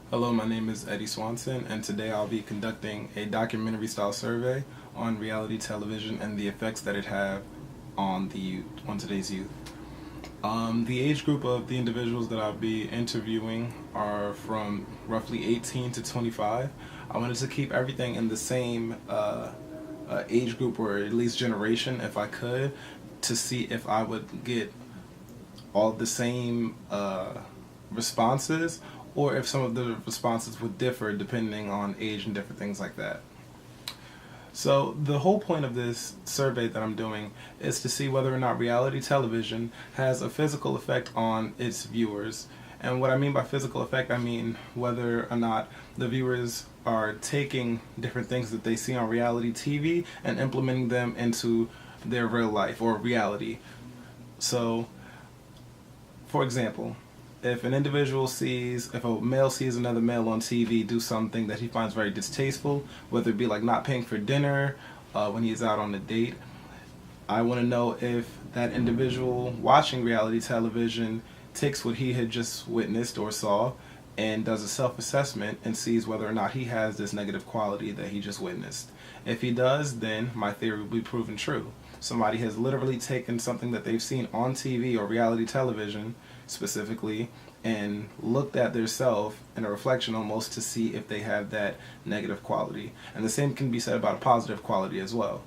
Hello, my name is Eddie Swanson, and today I'll be conducting a documentary style survey on reality television and the effects that it have on on today's youth. The age group of the individuals that I'll be interviewing are from roughly 18 to 25. I wanted to keep everything in the same age group or at least generation if I could, to see if I would get all the same responses, or if some of the responses would differ depending on age and different things like that. So, the whole point of this survey that I'm doing is to see whether or not reality television has a physical effect on its viewers. And what I mean by physical effect, I mean whether or not the viewers are taking different things that they see on reality TV and implementing them into their real life or reality. So, for example, if a male sees another male on TV do something that he finds very distasteful, whether it be like not paying for dinner when he's out on a date, I want to know if that individual watching reality television takes what he had just witnessed or saw and does a self assessment and sees whether or not he has this negative quality that he just witnessed. If he does, then my theory will be proven true. Somebody has literally taken something that they've seen on TV or reality television specifically and looked at their self in a reflection almost to see if they have that negative quality. And the same can be said about a positive quality as well.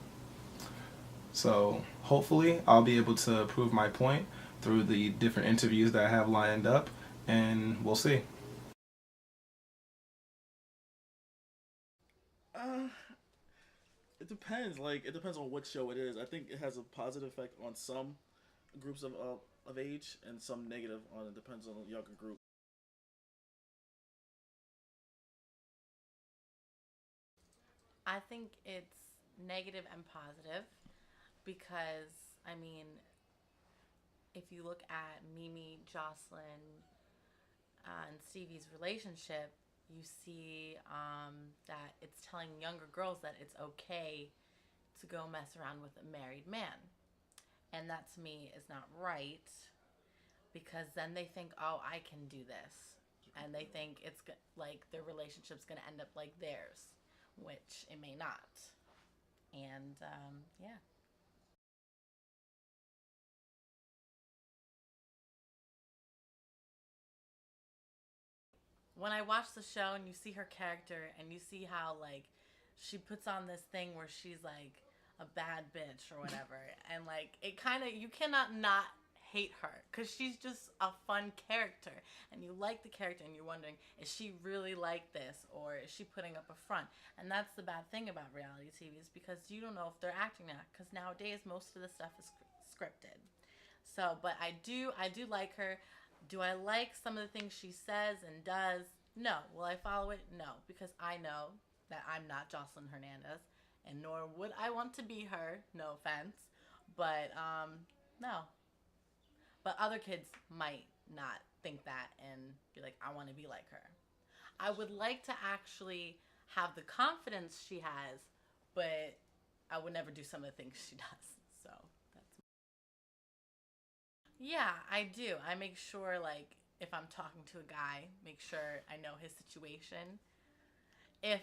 So hopefully I'll be able to prove my point through the different interviews that I have lined up, and we'll see. Uh, it depends. Like it depends on what show it is. I think it has a positive effect on some groups of age and some negative on it. Depends on the younger group. I think it's negative and positive because, I mean, if you look at Mimi, Jocelyn, and Stevie's relationship, you see that it's telling younger girls that it's okay to go mess around with a married man. And that to me is not right because then they think, oh, I can do this. And they think like their relationship's going to end up like theirs, which it may not. And yeah. When I watch the show and you see her character and you see how like she puts on this thing where she's like a bad bitch or whatever, and like it kind of, you cannot not hate her because she's just a fun character and you like the character and you're wondering, is she really like this or is she putting up a front? And that's the bad thing about reality TV, is because you don't know if they're acting now, because nowadays most of the stuff is scripted. So, but I do like her. Do I like some of the things she says and does? No. Will I follow it? No, because I know that I'm not Jocelyn Hernandez, and nor would I want to be her. No offense, but no. But other kids might not think that and be like, I want to be like her. I would like to actually have the confidence she has, but I would never do some of the things she does. So that's, yeah, I do. I make sure, like, if I'm talking to a guy, make sure I know his situation. If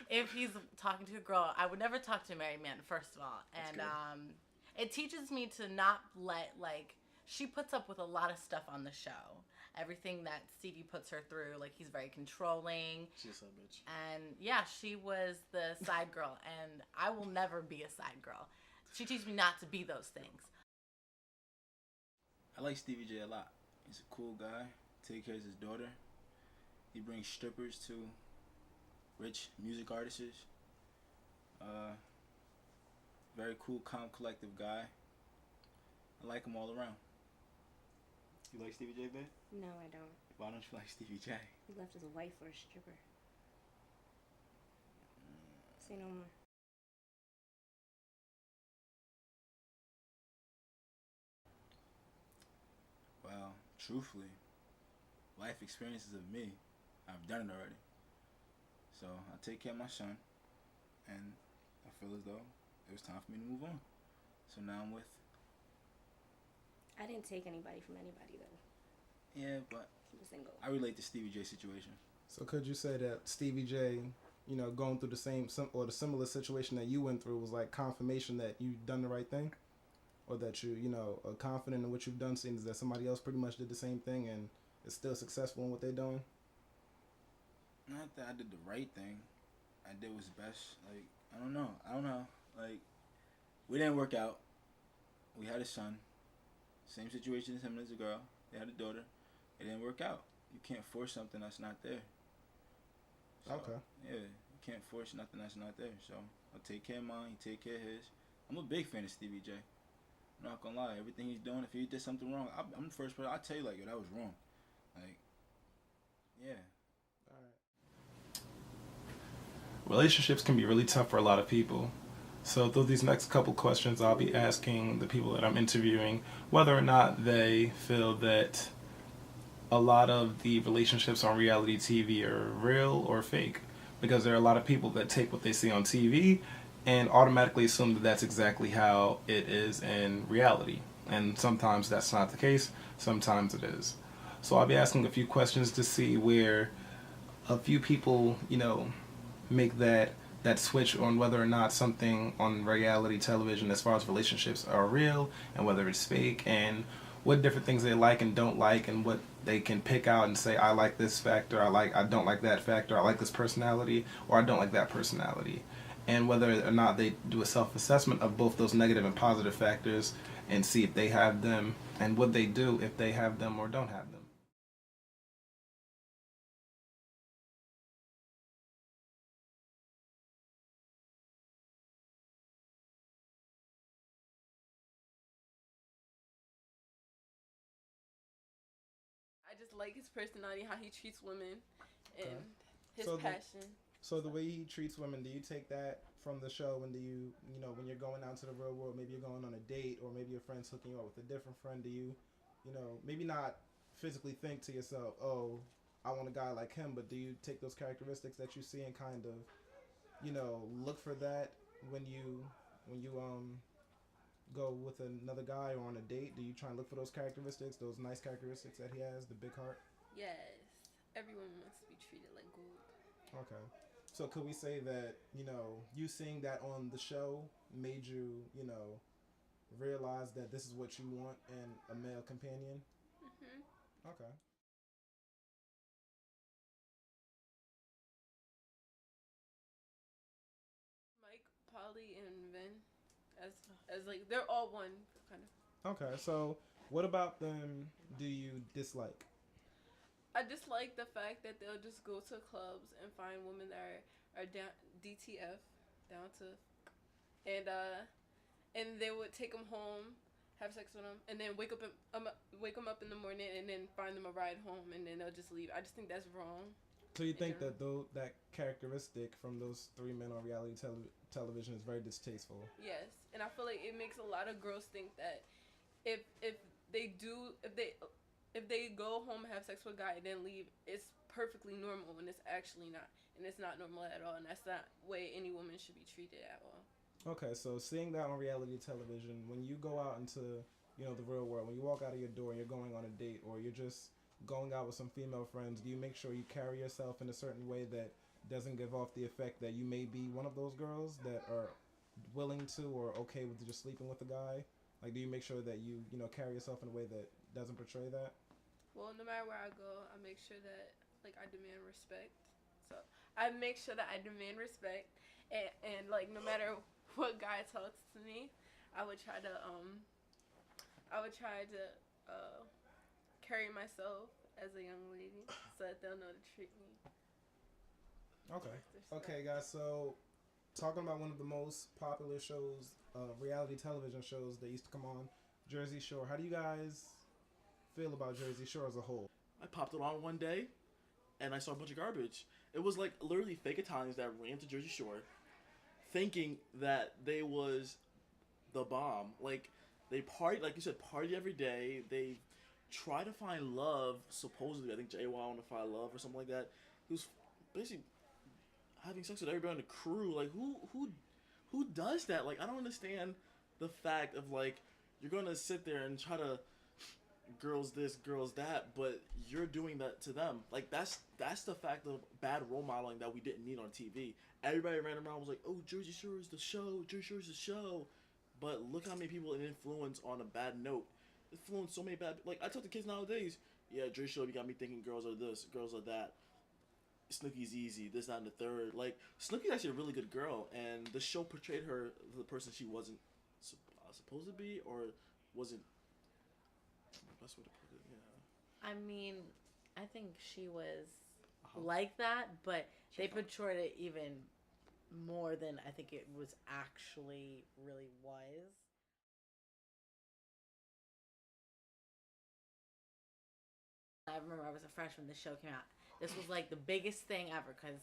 if he's talking to a girl, I would never talk to a married man, first of all. That's And good. it teaches me to not let, like, she puts up with a lot of stuff on the show. Everything that Stevie puts her through, like, he's very controlling. She's a bitch. And yeah, she was the side girl, and I will never be a side girl. She teaches me not to be those things. I like Stevie J a lot. He's a cool guy. Take care of his daughter. He brings strippers to rich music artists. Uh, Very cool, calm, collective guy. I like him all around. You like Stevie J, babe? No, I don't. Why don't you like Stevie J? He left his wife for a stripper. Say no more. Well, truthfully, life experiences of me, I've done it already. So I take care of my son, and I feel as though it was time for me to move on. So now I'm with. I didn't take anybody from anybody though. Yeah, but the single. I relate to Stevie J situation. So could you say that Stevie J, you know, going through the the similar situation that you went through was like confirmation that you've done the right thing? Or that you know, are confident in what you've done, seeing that somebody else pretty much did the same thing and is still successful in what they're doing? Not that I did the right thing. I did what's best. Like, I don't know. Like, we didn't work out. We had a son. Same situation as him as a girl. They had a daughter. It didn't work out. You can't force something that's not there. So, Okay. Yeah, you can't force nothing that's not there. So, I'll take care of mine. He take care of his. I'm a big fan of Stevie J. I'm not gonna lie. Everything he's doing, if he did something wrong, I'm the first person. I'll tell you, like, yo, that was wrong. Like, yeah. All right. Relationships can be really tough for a lot of people. So through these next couple questions, I'll be asking the people that I'm interviewing whether or not they feel that a lot of the relationships on reality TV are real or fake. Because there are a lot of people that take what they see on TV and automatically assume that that's exactly how it is in reality. And sometimes that's not the case, sometimes it is. So I'll be asking a few questions to see where a few people, you know, make that switch on whether or not something on reality television as far as relationships are real and whether it's fake, and what different things they like and don't like, and what they can pick out and say, I like this factor, I don't like that factor, I like this personality, or I don't like that personality. And whether or not they do a self-assessment of both those negative and positive factors and see if they have them, and what they do if they have them or don't have them. I just like his personality, how he treats women, and Okay. his So the- passion. So the way he treats women, do you take that from the show? And do you, you know, when you're going out to the real world, maybe you're going on a date, or maybe your friend's hooking you up with a different friend, do you, you know, maybe not physically think to yourself, oh, I want a guy like him, but do you take those characteristics that you see and kind of, you know, look for that when you go with another guy or on a date? Do you try and look for those characteristics, those nice characteristics that he has, the big heart? Yes, everyone wants to be treated like gold. Okay. So could we say that, you know, you seeing that on the show made you, you know, realize that this is what you want in a male companion? Okay. Mike, Polly, and Vin, as like they're all one kind of. Okay. So what about them do you dislike? I just like the fact that they'll just go to clubs and find women that are down DTF, down to, and they would take them home, have sex with them, and then wake them up in the morning, and then find them a ride home, and then they'll just leave. I just think that's wrong. So you think Yeah. that that characteristic from those three men on reality television is very distasteful? Yes, and I feel like it makes a lot of girls think that if they go home and have sex with a guy and then leave, it's perfectly normal when it's actually not, and it's not normal at all, and that's not the way any woman should be treated at all. Okay, so seeing that on reality television, when you go out into, you know, the real world, when you walk out of your door and you're going on a date, or you're just going out with some female friends, do you make sure you carry yourself in a certain way that doesn't give off the effect that you may be one of those girls that are willing to or okay with just sleeping with a guy? Like, do you make sure that you know, carry yourself in a way that doesn't portray that? Well, no matter where I go, I make sure that like I demand respect. So I make sure that I demand respect, and like no matter what guy talks to me, I would try to carry myself as a young lady so that they'll know to treat me. Okay. with respect. Okay, guys. So, talking about one of the most popular shows, reality television shows that used to come on, Jersey Shore. How do you guys feel about Jersey Shore as a whole? I popped it on one day, and I saw a bunch of garbage. It was like literally fake Italians that ran to Jersey Shore, thinking that they was the bomb. Like they party, like you said, party every day. They try to find love. Supposedly, I think JY wanted to find love or something like that. He was basically having sex with everybody on the crew. Like who does that? Like I don't understand the fact of like you're gonna sit there and try to girls this, girls that, but you're doing that to them. Like that's the fact of bad role modeling that we didn't need on TV. Everybody ran around was like, "Oh, Jersey Shore is the show. Jersey Shore is the show." But look how many people it influence on a bad note. It influenced so many bad. Like I tell the kids nowadays, yeah, Jersey Shore, you got me thinking girls are this, girls are that. Snooki's easy, this, that, and the third. Like Snooki's actually a really good girl, and the show portrayed her the person she wasn't supposed to be, or wasn't. Best way to put it, yeah. I mean, I think she was like that, but they portrayed it even more than I think it was actually really was. I remember I was a freshman. The show came out. This was like the biggest thing ever because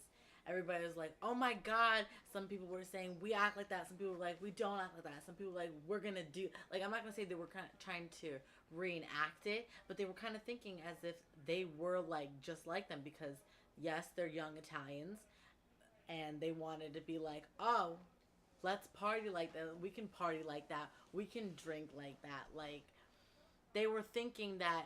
everybody was like, "Oh my god!" Some people were saying we act like that. Some people were like, "We don't act like that." Some people were like, "We're gonna do." Like I'm not gonna say they were kind of trying to reenact it, but they were kind of thinking as if they were like just like them because yes, they're young Italians, and they wanted to be like, "Oh, let's party like that. We can party like that. We can drink like that." Like they were thinking that,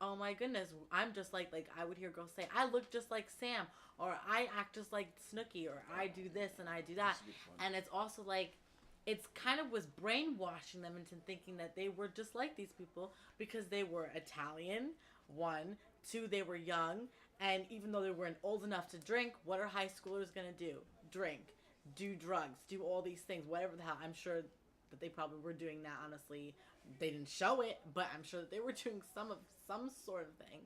oh my goodness, I'm just like I would hear girls say, I look just like Sam, or I act just like Snooki, or I do this and I do that. And it's also like, it's kind of was brainwashing them into thinking that they were just like these people because they were Italian, one, two, they were young, and even though they weren't old enough to drink, what are high schoolers going to do? Drink, do drugs, do all these things, whatever the hell. I'm sure that they probably were doing that, honestly. They didn't show it, but I'm sure that they were doing some sort of thing.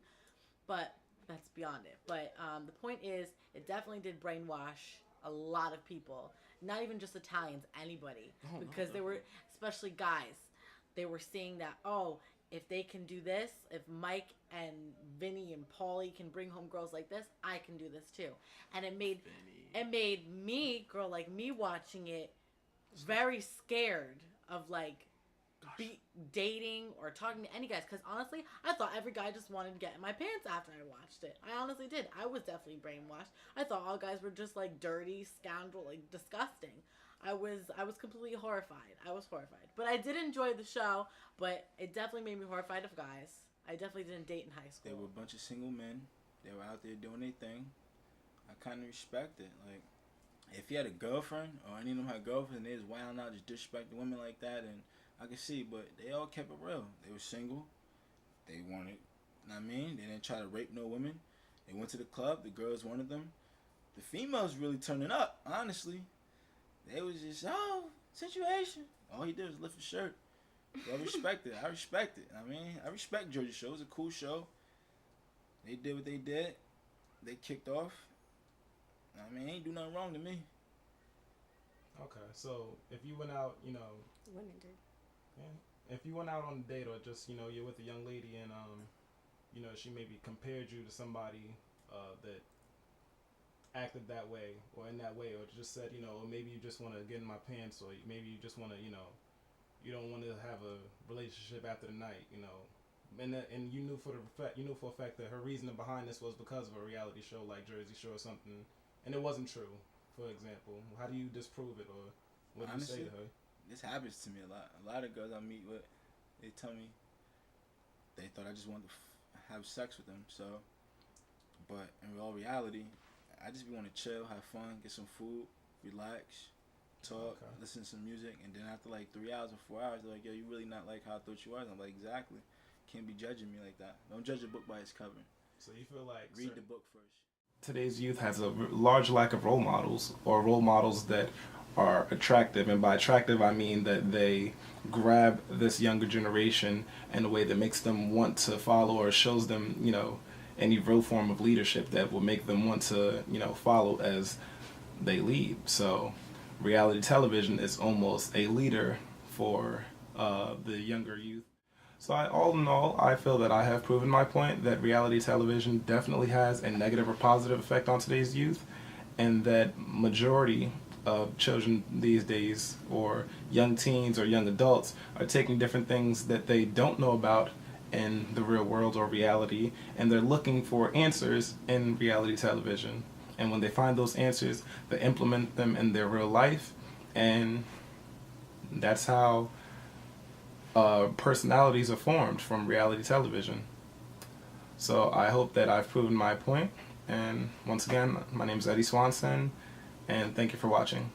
But that's beyond it. But the point is, it definitely did brainwash a lot of people. Not even just Italians, anybody. Because they were, especially guys, they were seeing that, oh, if they can do this, if Mike and Vinny and Paulie can bring home girls like this, I can do this too. And it made me, girl like me watching it, very scared of like be dating or talking to any guys, because honestly I thought every guy just wanted to get in my pants after I watched it. I honestly did. I was definitely brainwashed. I thought all guys were just like dirty, scoundrel, like disgusting. I was completely horrified. I was horrified, but I did enjoy the show. But it definitely made me horrified of guys. I definitely didn't date in high school. They were a bunch of single men. They were out there doing their thing. I kind of respect it. Like, if you had a girlfriend, or any of them had girlfriends, and they was wilding out, just disrespecting women like that, and I could see, but they all kept it real. They were single. They wanted, you know what I mean? They didn't try to rape no women. They went to the club. The girls wanted them. The females really turning up, honestly. They was just, oh, situation. All he did was lift his shirt. So I respect it. I respect it. I mean, I respect Jersey Shore. It was a cool show. They did what they did. They kicked off. I mean, ain't do nothing wrong to me. Okay, so if you went out, Women did. yeah, if you went out on a date, or just you're with a young lady and she maybe compared you to somebody that acted that way or in that way, or just said or maybe you just want to get in my pants, or maybe you just want to you don't want to have a relationship after the night, and you knew for a fact that her reasoning behind this was because of a reality show like Jersey Shore or something, and it wasn't true. For example, how do you disprove it, or what do you say to her? This happens to me a lot. A lot of girls I meet with, they tell me they thought I just wanted to have sex with them. So, but in all reality, I just want to chill, have fun, get some food, relax, talk, listen to some music, and then after like 3 hours or 4 hours, they're like, "Yo, you really not like how I thought you was." I'm like, "Exactly. Can't be judging me like that. Don't judge a book by its cover. So you feel like Read the book first." Today's youth has a large lack of role models, or role models that are attractive, and by attractive I mean that they grab this younger generation in a way that makes them want to follow, or shows them any real form of leadership that will make them want to follow as they lead. So reality television is almost a leader for the younger youth. So all in all, I feel that I have proven my point that reality television definitely has a negative or positive effect on today's youth, and that majority of children these days, or young teens or young adults, are taking different things that they don't know about in the real world or reality, and they're looking for answers in reality television. And when they find those answers, they implement them in their real life, and that's how personalities are formed from reality television. So I hope that I've proven my point. And once again, my name is Eddie Swanson, and thank you for watching.